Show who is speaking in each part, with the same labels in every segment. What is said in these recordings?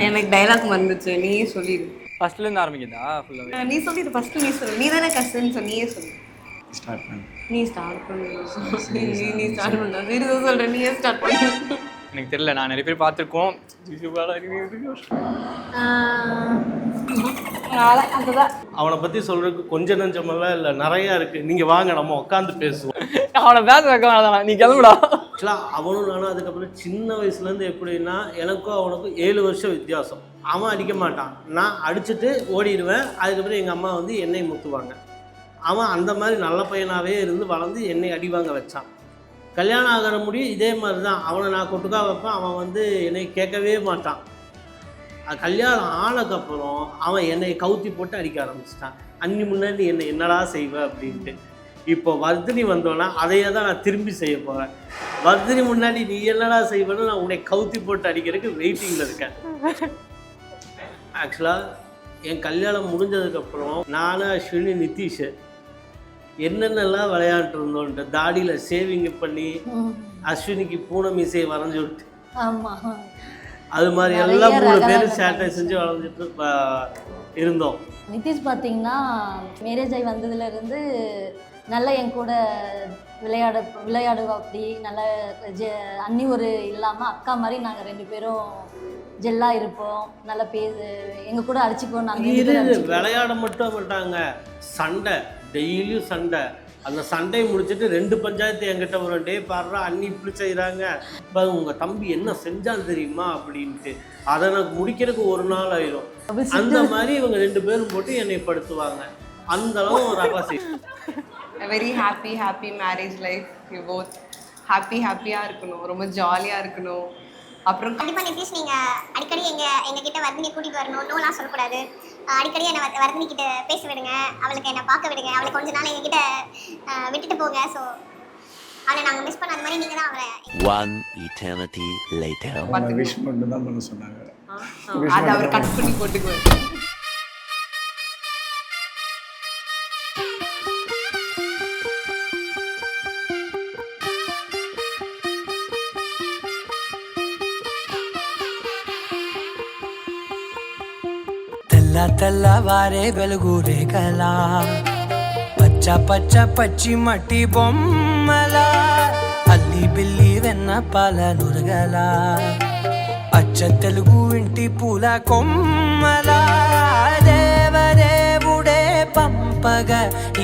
Speaker 1: எனக்கு டைலாக் வந்துச்சு, நீயே சொல்லிடு.
Speaker 2: ஃபர்ஸ்ட்லேருந்து ஆரம்பிக்குதா ஃபுல்லாகவே?
Speaker 1: நீ சொல்லிடு, ஃபர்ஸ்ட் நீ சொல்லு. நீ தானே கஷ்டம்னு சொன்ன, நீயே சொல்லு.
Speaker 3: ஸ்டார்ட் பண்ணு.
Speaker 1: நீ ஸ்டார்ட் பண்ணு. நீ ஸ்டார்ட் பண்ண. சீரியஸாக சொல்கிறேன், நீயே ஸ்டார்ட் பண்ணு.
Speaker 2: எனக்கு தெரியல, நான் நிறைய பேர் பார்த்துருக்கோம்.
Speaker 1: அதுதான்
Speaker 4: அவனை பற்றி சொல்கிறதுக்கு கொஞ்சம் நஞ்சமெல்லாம் இல்லை, நிறையா இருக்குது. நீங்கள் வாங்க நம்ம உட்காந்து பேசுவோம்.
Speaker 2: அவனை பேச வைக்க வேணாம், நீ கிளம்புடா.
Speaker 4: ஆக்சுவலாக அவனும் நானும் அதுக்கப்புறம் சின்ன வயசுலேருந்து எப்படின்னா எனக்கும் அவனுக்கும் 7 வருஷம் வித்தியாசம். அவன் அடிக்க மாட்டான், நான் அடிச்சுட்டு ஓடிடுவேன். அதுக்கப்புறம் எங்கள் அம்மா வந்து என்னை முத்துவாங்க. அவன் அந்த மாதிரி நல்ல பையனாகவே இருந்து வளர்ந்து என்னை அடிவாங்க வச்சான். கல்யாணம் ஆகிற முடியும் இதே மாதிரி தான். அவனை நான் கொட்டுக்கா வைப்பேன், அவன் வந்து என்னை கேட்கவே மாட்டான். கல்யாணம் ஆனதுக்கப்புறம் அவன் என்னை கவுத்தி போட்டு அடிக்க ஆரம்பிச்சிட்டான். அன்னி முன்னாடி என்னை என்னடா செய்வேன் அப்படின்ட்டு. இப்போ வர்தினி வந்தோன்னா அதையே தான் நான் திரும்பி செய்ய போகிறேன். வர்தினி முன்னாடி நீ என்னடா செய்வேன்னு நான் உன்னை கவுத்தி போட்டு அடிக்கிறதுக்கு வெயிட்டிங்கில் இருக்கேன். ஆக்சுவலாக என் கல்யாணம் முடிஞ்சதுக்கப்புறம் நான், அஸ்வினி, நிதிஷ் என்னென்னலாம் விளையாண்டு இருந்தோன்ட்டு தாடியில் சேவிங் பண்ணி அஸ்வினிக்கு பூனை மீசையை வரைஞ்சி விட்டு அது மாதிரி எல்லாம் 3 பேரும் சேட்டை செஞ்சு வளைஞ்சிட்டு இருந்தோம்.
Speaker 5: நிதிஷ் பார்த்தீங்கன்னா மேரேஜ் ஆகி வந்ததுலேருந்து நல்லா என் கூட விளையாடுவா. அப்படி நல்லா அன்னி ஒரு இல்லாமல் அக்கா மாதிரி நாங்கள் 2 பேரும் ஜெல்லாக இருப்போம். நல்லா எங்கள் கூட அடிச்சுப்போம். நாங்கள்
Speaker 4: விளையாட மட்டும் மாட்டாங்க, சண்டை டெய்லியும் சண்டை. அந்த சண்டையை முடிச்சுட்டு 2 பஞ்சாயத்து என்கிட்ட வரும். டே பாடுறா அன்னி இப்படி செய்கிறாங்க, இப்போ உங்கள் தம்பி என்ன செஞ்சால் தெரியுமா அப்படின்ட்டு. அதை எனக்கு முடிக்கிறதுக்கு 1 நாள் ஆயிடும். அந்த மாதிரி இவங்க 2 பேரும் போட்டு என்னை படுத்துவாங்க. அந்த அளவு ஒரு அவசியம்.
Speaker 1: Very happy marriage life. You both ஹாப்பியாக இருக்கணும், ரொம்ப ஜாலியாக இருக்கணும். அப்புறம்
Speaker 6: கண்டிப்பாக நிதிஷ் நீங்கள் அடிக்கடி எங்ககிட்ட வர்தினியை கூட்டிகிட்டு வரணும். நோலாம் சொல்லக்கூடாது. அடிக்கடி என்னை வர்தினி கிட்ட பேச விடுங்க, அவளுக்கு என்னை பார்க்க விடுங்க, அவளை கொஞ்ச நாள் எங்ககிட்ட விட்டுட்டு போங்க. ஸோ அவளை நாங்கள் மிஸ் பண்ண, அது மாதிரி நீங்கள் தான் அவளை.
Speaker 7: One eternity later.
Speaker 3: விஷ் மட்டும் தான் பண்ண சொன்னாங்க.
Speaker 1: அதை அவர் கட் பண்ணி போட்டுக்குவார்.
Speaker 8: తెల్లవారే వెలుగు రేఖలా పచ్చ పచ్చ పచ్చి మట్టి బొమ్మలా అల్లి బిల్లి వెన్న పాల నురగలా అచ్చ తెలుగు ఇంటి పూల కొమ్మలా దేవదేవుడే పంపగ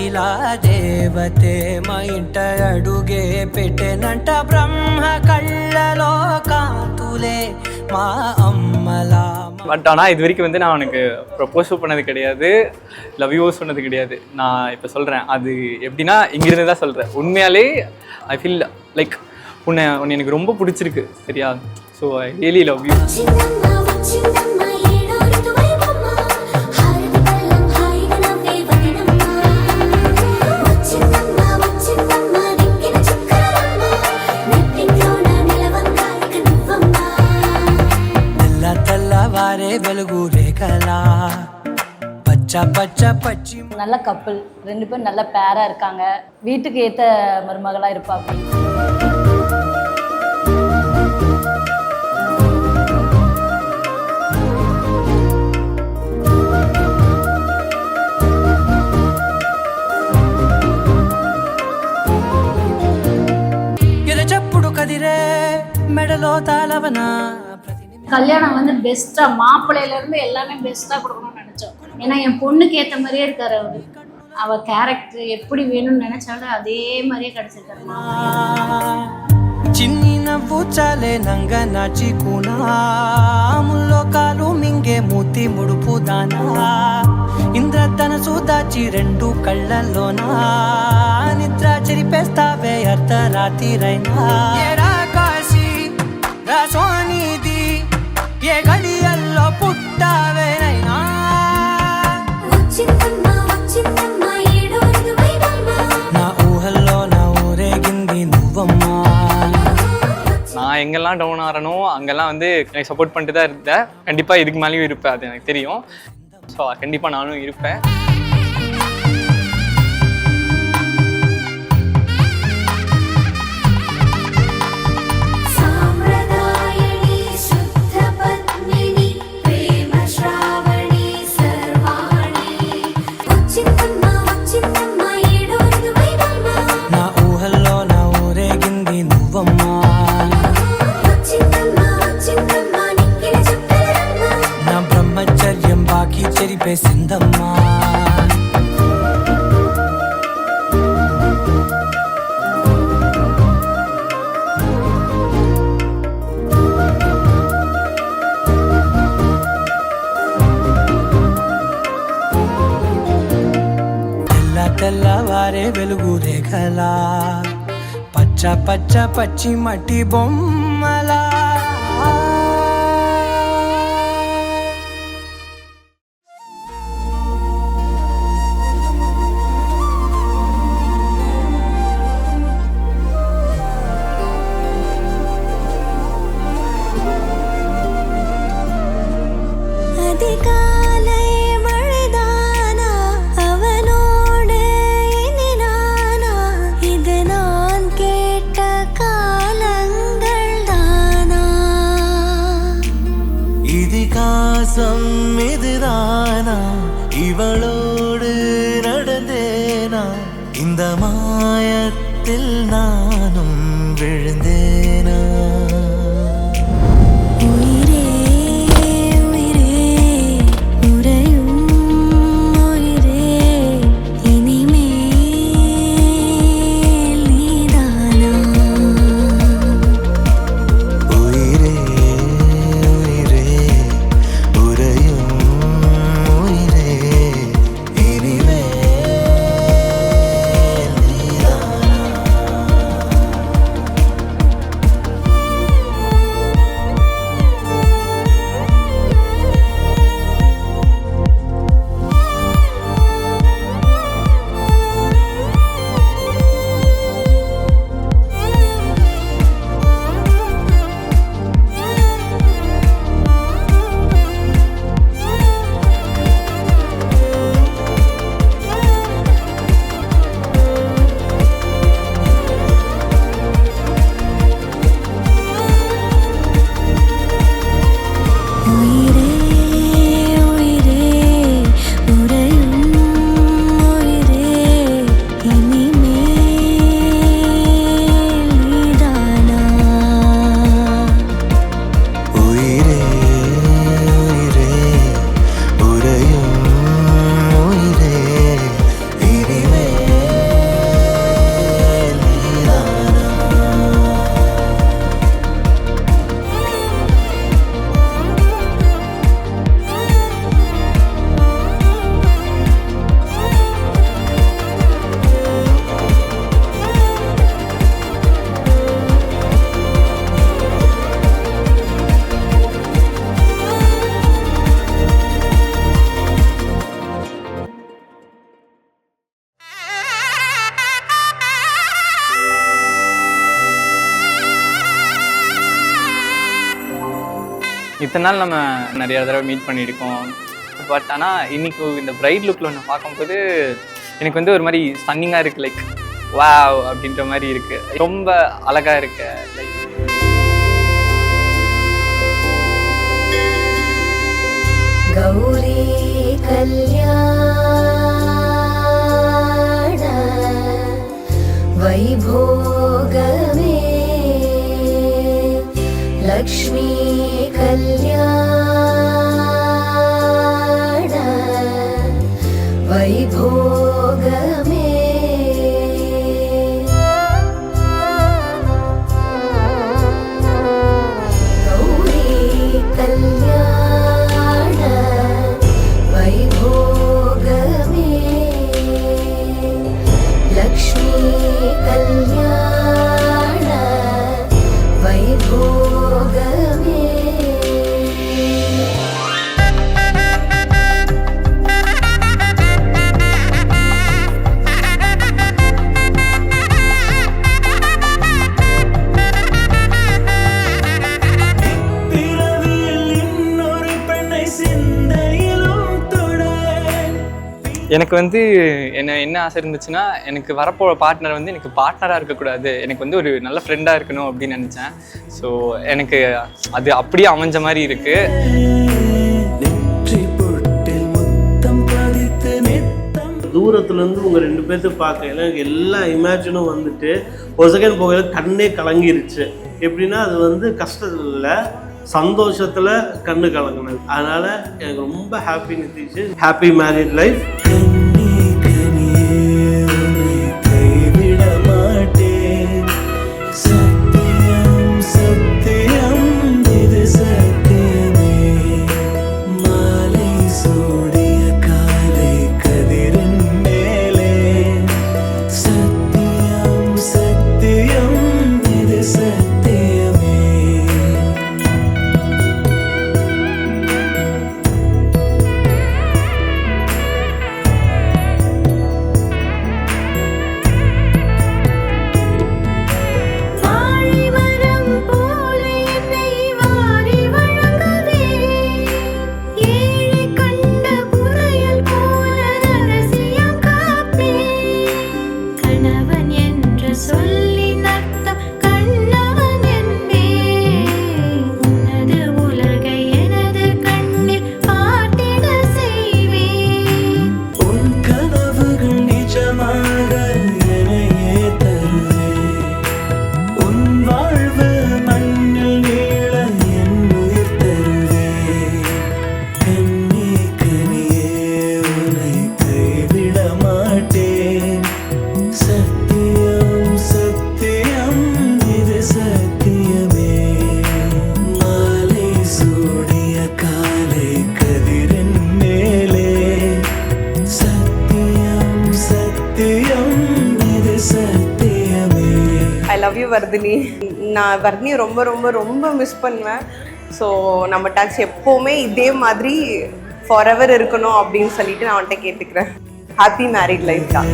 Speaker 8: ఇలా దేవతే మా ఇంట అడుగే పెట్టెనంట. బ్రహ్మ కళ్ళలో కాంతులే మా అమ్మలా.
Speaker 2: பட் ஆனால் இது வரைக்கும் வந்து நான் அவனுக்கு ப்ரப்போஸ் பண்ணது கிடையாது, லவ் யூ சொன்னது கிடையாது. நான் இப்போ சொல்கிறேன், அது எப்படின்னா இங்கிருந்து தான் சொல்கிறேன். உண்மையாலே ஐ ஃபீல் லைக் உன்னை எனக்கு ரொம்ப பிடிச்சிருக்கு, சரியா? So I really love you.
Speaker 8: వెలుగు రేఖలా పచ్చ పచ్చ పచ్చి.
Speaker 5: நல்ல கப்பல், 2 பேரும் நல்ல பேராக இருக்காங்க. வீட்டுக்கு ஏற்ற மருமகளாக இருப்பாங்க.
Speaker 8: ఎరచప్పుడు కదిరే మెడలో తాళవనా.
Speaker 9: கல்யாணம் வந்து பெஸ்ட்டாக, மாப்பிள்ளையிலேருந்து எல்லாமே பெஸ்ட்டாக கொடுக்கணும்னு நினச்சோம். ஏன்னா என் பொண்ணுக்கு ஏற்ற மாதிரியே இருக்கார் அவர். அவள் கேரக்டர் எப்படி வேணும்னு நினச்சாலும் அதே மாதிரியே கிடச்சிருக்காரு.
Speaker 8: చిన్ని నవ్వు చాలే నంగ నాచి కూనా ముల్లో కాలు మింగే మూతి ముడుపు దానా ఇంద్రధనసు దాచి 2 కళ్ళల్లోనా నిద్ర చెరిపేస్తావే అర్ధరాత్రిరైనా. ఏడా కాశీ రాసోనిది ఏ గడియల్లో పుట్టావేనైనా. నా ఊహల్లో నా ఊరేగింది నువ్వమ్మా.
Speaker 2: நான் எங்கெல்லாம் டவுன் ஆகிறனோ அங்கெல்லாம் வந்து எனக்கு சப்போர்ட் பண்ணிட்டு தான் இருந்தேன். கண்டிப்பாக இதுக்கு மேலேயும் இருப்பேன், அது எனக்கு தெரியும். ஸோ கண்டிப்பாக நானும் இருப்பேன்.
Speaker 6: சாம்பிரதாயணி சுத்த பத்மினி
Speaker 8: பேசிந்தம்மா తెల్లవారే వెలుగు రేఖలా పచ్చ పచ్చ పచ్చి మట్టి బొమ్మలా இதுதானா இவளோடு நடந்தேனா இந்த மாயத்தில் நானும் விழுந்தேனா உயிரே உயிரே உறையும் உயிரே இனிமேல் நீதானா உயிரே
Speaker 2: இத்தனை நாள் நம்ம நிறைய தடவை மீட் பண்ணியிருக்கோம். பட் ஆனால் இன்னைக்கு இந்த பிரைட் லுக்கில் ஒன்று பார்க்கும்போது எனக்கு வந்து ஒரு மாதிரி ஸ்டன்னிங்காக இருக்குது. லைக் வாவ் அப்படின்ற மாதிரி இருக்குது. ரொம்ப அழகாக இருக்கு. லைக்
Speaker 5: கௌரி கல்யாண வைபோகமே லக்ஷ்மி கல்யாண வைபோகமே கௌரி கல்யாண வைபோகமே லக்ஷ்மி கல்யாண வைபோகமே
Speaker 2: எனக்கு வந்து என்ன ஆசை இருந்துச்சுன்னா, எனக்கு வரப்போகிற பார்ட்னர் வந்து எனக்கு பார்ட்னராக இருக்கக்கூடாது, எனக்கு வந்து ஒரு நல்ல ஃப்ரெண்டாக இருக்கணும் அப்படின்னு நினச்சேன். ஸோ எனக்கு அது அப்படியே அமைஞ்ச மாதிரி இருக்குது.
Speaker 4: தூரத்துலேருந்து உங்கள் 2 பேர்த்து பார்க்கையில எல்லா இமேஜினும் வந்துட்டு ஒரு செகண்ட் போகையில் கண்ணே கலங்கிருச்சு. எப்படின்னா அது வந்து கஷ்டம் இல்லை, சந்தோஷத்தில் கண்ணு கலங்கினது. அதனால் எனக்கு ரொம்ப happy Nitish. Happy married life.
Speaker 1: I love you Vardhini. நான் வர்தினியை ரொம்ப ரொம்ப ரொம்ப மிஸ் பண்ணுவேன். ஸோ நம்ம டச் எப்போவுமே இதே மாதிரி ஃபார் எவர் இருக்கணும் அப்படின்னு சொல்லிட்டு நான் அவன்கிட்ட கேட்டுக்கிறேன். ஹாப்பி மேரிட் லைஃப் தான்.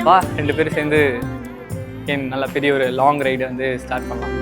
Speaker 2: வா 2 பேரும் சேர்ந்து என் நல்ல பெரிய ஒரு லாங் ரைடு வந்து ஸ்டார்ட் பண்ணலாம்.